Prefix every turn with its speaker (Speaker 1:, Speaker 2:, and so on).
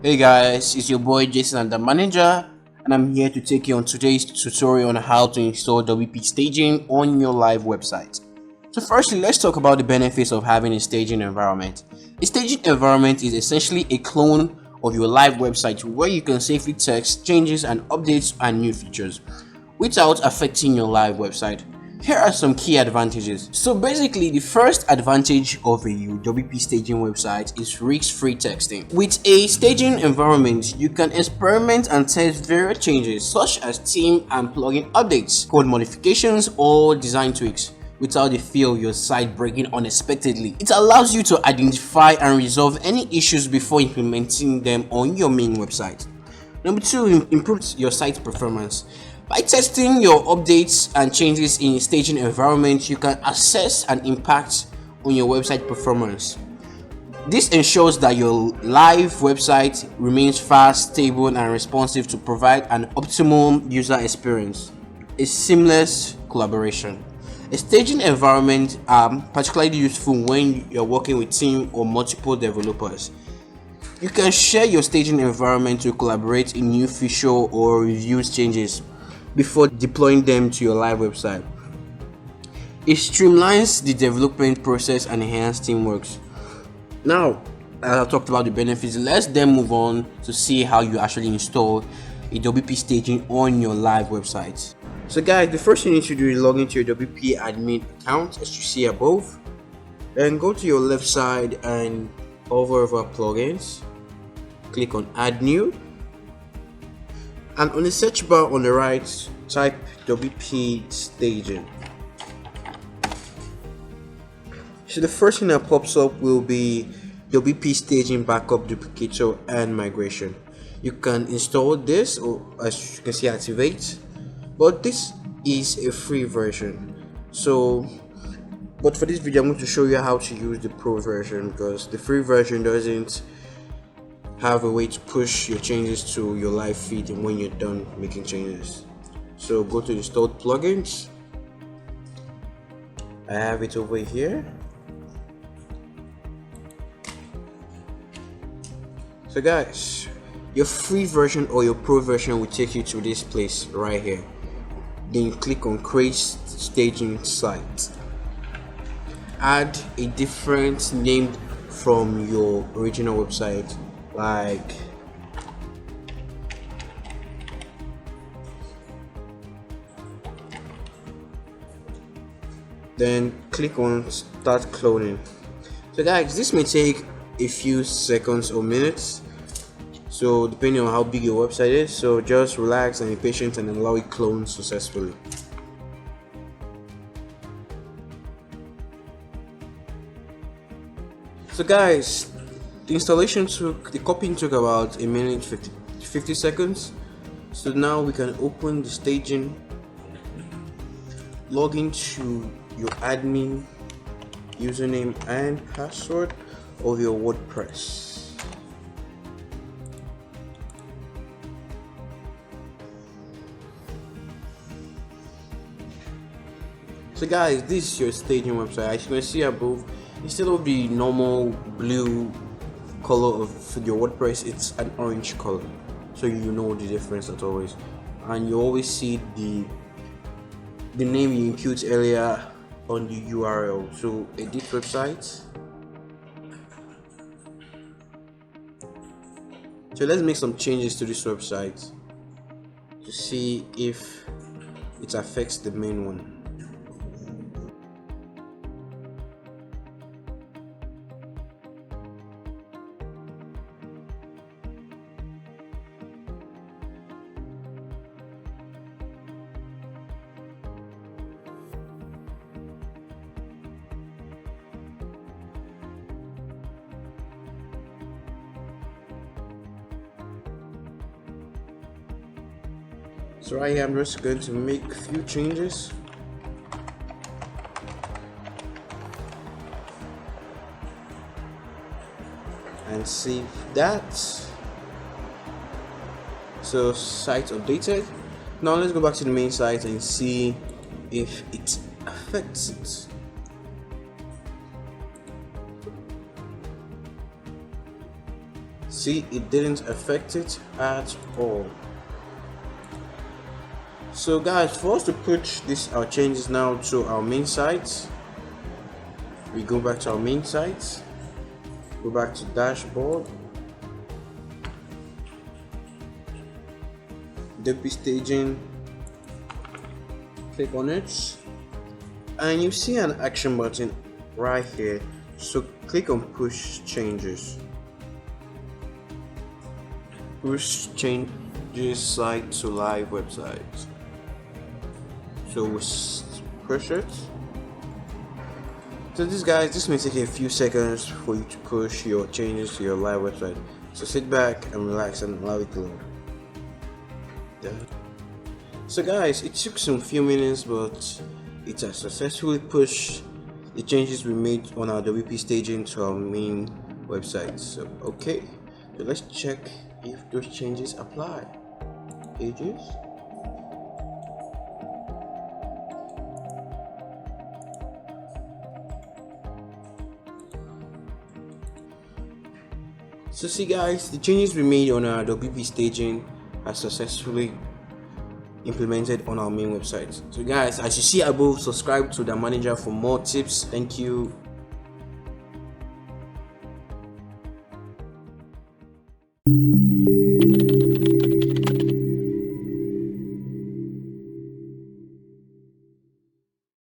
Speaker 1: Hey guys, it's your boy Jason and the manager, and I'm here to take you on today's tutorial on how to install WP staging on your live website. So firstly, let's talk about the benefits of having a staging environment. A staging environment is essentially a clone of your live website where you can safely test changes and updates and new features without affecting your live website. Here are some key advantages. So basically, the first advantage of a WP staging website is risk-free testing. With a staging environment, you can experiment and test various changes such as theme and plugin updates, code modifications, or design tweaks without the fear of your site breaking unexpectedly. It allows you to identify and resolve any issues before implementing them on your main website. Number two, improves your site performance. By testing your updates and changes in a staging environment, you can assess an impact on your website performance. This ensures that your live website remains fast, stable, and responsive to provide an optimal user experience. A seamless collaboration. A staging environment are particularly useful when you're working with team or multiple developers. You can share your staging environment to collaborate in new feature or review changes before deploying them to your live website. It streamlines the development process and enhances teamwork. Now, as I talked about the benefits, let's then move on to see how you actually install a WP staging on your live website. So guys, the first thing you need to do is log into your WP admin account as you see above. Then go to your left side and hover over plugins. Click on add new. And on the search bar on the right, type WP staging. So the first thing that pops up will be WP staging backup duplicator and migration. You can install this, or as you can see, activate, but this is a free version. But for this video I'm going to show you how to use the pro version, because the free version doesn't have a way to push your changes to your live feed and when you're done making changes. So go to installed plugins. I have it over here. So guys, your free version or your pro version will take you to this place right here. Then click on create staging site. Add a different name from your original website, like then click on start cloning. So guys, this may take a few seconds or minutes, so depending on how big your website is, so just relax and be patient and allow it clone successfully. So guys, the copying took about a minute 50 seconds. So now we can open the staging, log into your admin username and password of your WordPress. So guys, this is your staging website. As you can see above, instead of the normal blue color of your WordPress, it's an orange color, so you know the difference as always, and you always see the name you input earlier on the URL. So edit website. So let's make some changes to this website to see if it affects the main one. So right here I'm just going to make a few changes. And save that. So site updated. Now let's go back to the main site and see if it affects it. See, it didn't affect it at all. So guys, for us to push our changes now to our main site, we go back to our main site, go back to dashboard, WP staging, click on it, and you see an action button right here. So click on push changes. Push changes site to live website. So we push it. So this may take a few seconds for you to push your changes to your live website. So sit back and relax and allow it to load. So guys, it took some few minutes, but it has successfully pushed the changes we made on our WP staging to our main website. So okay, so let's check if those changes apply. Pages. So see guys, the changes we made on our WP staging are successfully implemented on our main website. So guys, as you see above, subscribe to the manager for more tips. Thank you.